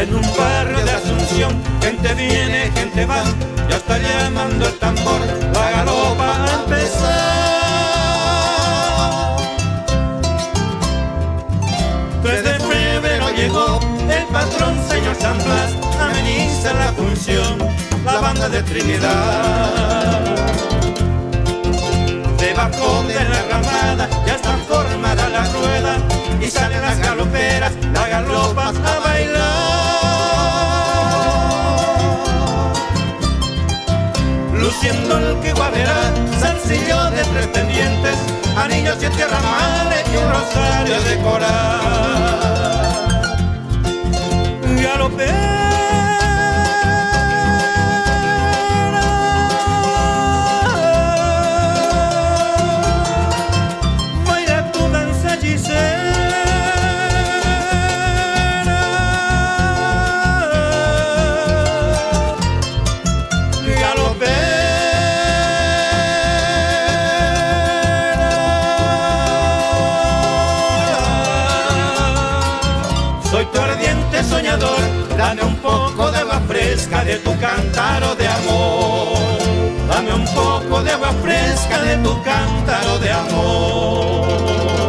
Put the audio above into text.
En un barrio de Asunción, gente viene, gente va, ya está llamando el tambor, la galopa a empezar. 3 de febrero llegó el patrón señor San Blas, ameniza la función, la banda de Trinidad. Debajo de la ramada ya está formada la rueda y salen las galoperas, la galopa a bailar. Luciendo el que guaverá, zarcillo de 3 pendientes, anillos 7 ramales y un rosario de coral. Galopera, baila tu danza hechicera. Soy tu ardiente soñador, dame un poco de agua fresca de tu cántaro de amor. Dame un poco de agua fresca de tu cántaro de amor.